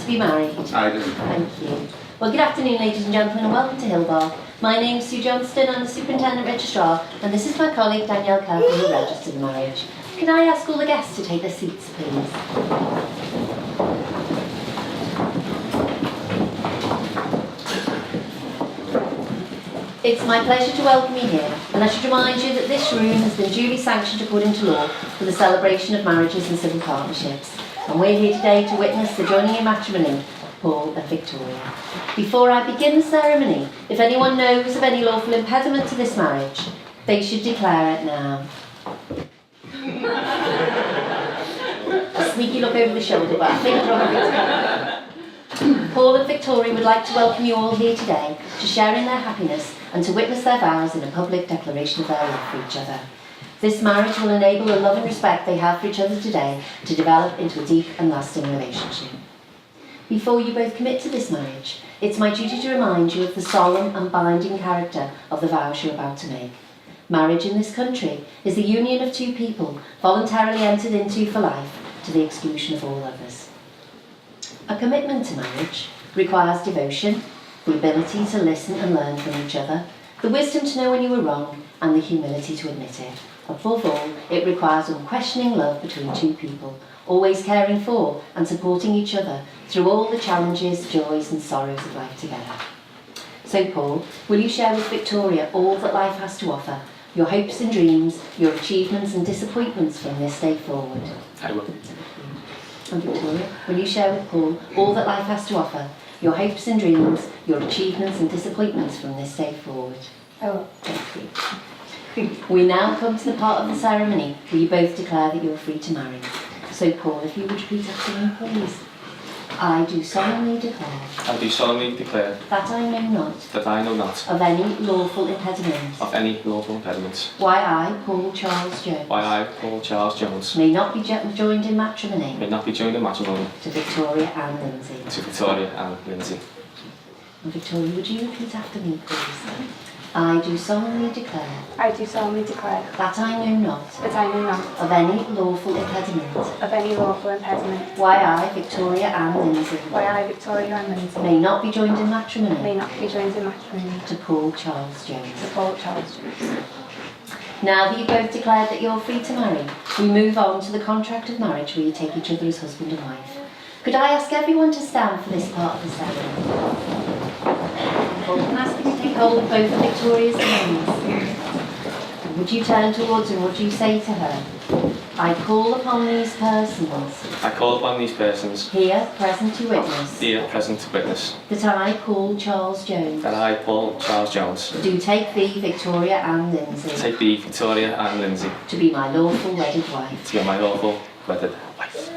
be married? I do. Thank you. Well, good afternoon, ladies and gentlemen, and welcome to Hillbar. My name's Sue Johnston, I'm the Superintendent Registrar, and this is my colleague Danielle Kelvin, who registered the marriage. Can I ask all the guests to take their seats, please? It's my pleasure to welcome you here, and I should remind you that this room has been duly sanctioned according to law for the celebration of marriages and civil partnerships. And we're here today to witness the joining in matrimony of Paul and Victoria. Before I begin the ceremony, if anyone knows of any lawful impediment to this marriage, they should declare it now. A sneaky look over the shoulder, but I think probably Paul and Victoria would like to welcome you all here today to share in their happiness and to witness their vows in a public declaration of their love for each other. This marriage will enable the love and respect they have for each other today to develop into a deep and lasting relationship. Before you both commit to this marriage, it's my duty to remind you of the solemn and binding character of the vows you're about to make. Marriage in this country is the union of two people voluntarily entered into for life to the exclusion of all others. A commitment to marriage requires devotion, the ability to listen and learn from each other, the wisdom to know when you were wrong, and the humility to admit it. Above all, it requires unquestioning love between two people, always caring for and supporting each other through all the challenges, joys and sorrows of life together. So Paul, will you share with Victoria all that life has to offer, your hopes and dreams, your achievements and disappointments from this day forward? I will. And Victoria, will you share with Paul all that life has to offer, your hopes and dreams, your achievements and disappointments from this day forward? I will. Thank you. We now come to the part of the ceremony where you both declare that you're free to marry. So Paul, if you would repeat after me, please. I do solemnly declare. I do solemnly declare That I know not. that I know not Of any lawful impediment. of any lawful impediment. Why I, Paul Charles Jones. Why I, Paul Charles Jones, May not be joined in matrimony. may not be joined in matrimony To Victoria and Lindsay. to Victoria and Lindsay. And Victoria, would you repeat after me, please? I do solemnly declare. I do solemnly declare That I know not. that I know not Of any lawful impediment. of any lawful impediment. Why I, Victoria and Lindsay. Why I, Victoria and Lindsay, May not be joined in may matrimony. not be joined in matrimony To Paul Charles Jones. to Paul Charles Jones. Now that you both declared that you're free to marry, we move on to the contract of marriage where you take each other as husband and wife. Could I ask everyone to stand for this part of the ceremony? Paul, can I ask you to take hold of both of Victoria's hands? And would you turn towards her and would you say to her, I call upon these persons, I call upon these persons, here present to witness, here present to witness, that I, Paul Charles Jones, that I, Paul Charles Jones, do take thee, Victoria and Lindsay, take thee, Victoria and Lindsay, to be my lawful wedded wife. to be my lawful wedded wife.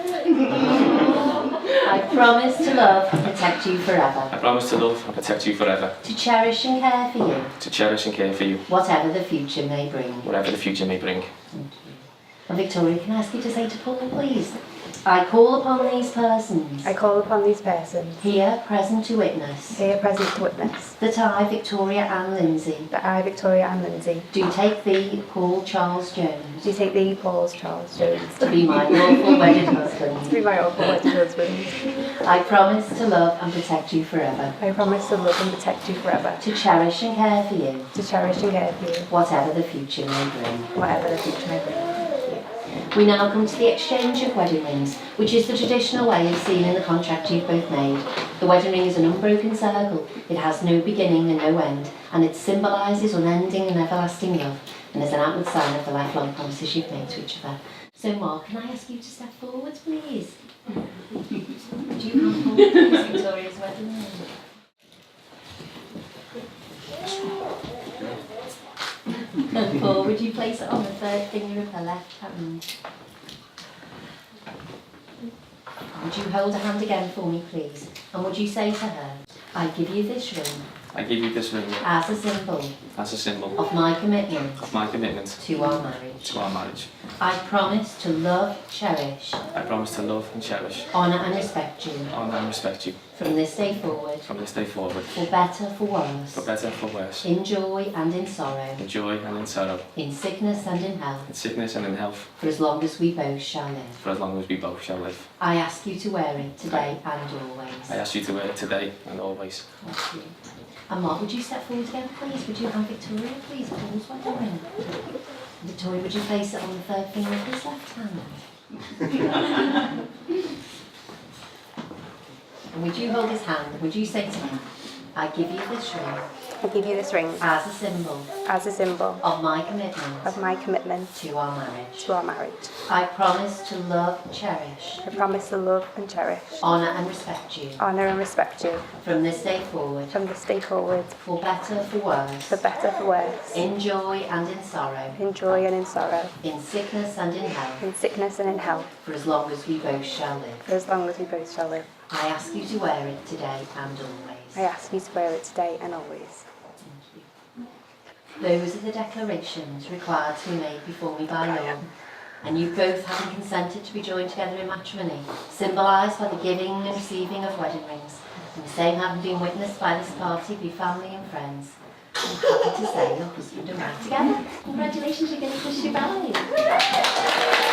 I promise to love and protect you I forever, promise to love and protect you forever, to cherish and care for you, to cherish and care for you, whatever the future may bring. whatever the future may bring. Thank you. And Victoria, can I ask you to say to Paul, please? I call upon these persons, I call upon these persons, here present to witness, here present to witness, that I, Victoria and Lindsay, that I, Victoria and Lindsay, do take thee, Paul Charles Jones, do take thee, Paul Charles Jones, to be my lawful wedded to husband. be my lawful wedded husband. I promise to love and protect you forever, I promise to love and protect you forever, to cherish and care for you, to cherish and care for you, whatever the future may bring. whatever the future may bring. We now come to the exchange of wedding rings, which is the traditional way as seen in the contract you've both made. The wedding ring is an unbroken circle. It has no beginning and no end, and it symbolises unending and everlasting love, and is an outward sign of the lifelong promises you've made to each other. So Mark, can I ask you to step forward, please? Do you come forward, please, Victoria's wedding ring? And Paul, would you place it on the third finger of her left hand? Would you hold a hand again for me, please? And would you say to her, I give you this ring I give you this ring as a symbol as a symbol of my commitment of my commitment to our marriage. to our marriage. I promise to love, cherish, I promise to love and cherish, honour and respect you honour and respect you from this day forward, from this day forward, for better, for worse, for better, for worse, in joy and in sorrow, in joy and in sorrow, in sickness and in health, in sickness and in health, for as long as we both shall live. for as long as we both shall live. I ask you to wear it today and always. I ask you to wear it today and always. Thank you. And Mark, would you step forward again, please? Would you have Victoria, please? Pause, why don't we? Victoria, would you place it on the third finger of his left hand? And would you hold his hand? Would you say to him, I give you this ring I give you this ring as a symbol as a symbol of my commitment of my commitment to our marriage. to our marriage. I promise to love, cherish, I promise to love and cherish, honour and respect you honour and respect you from this day forward, from this day forward, for better, for worse, for better, for worse, in joy and in sorrow, in joy and in sorrow, in sickness and in health, in sickness and in health, for as long as we both shall live. for as long as we both shall live. I ask you to wear it today and always. I ask you to wear it today and always. Those are the declarations required to be made before me by law, and you both having consented to be joined together in matrimony, symbolised by the giving and receiving of wedding rings, and the same having been witnessed by this party, be family and friends. I'm happy to say you're husband and wife together. Congratulations, you're going to push your belly.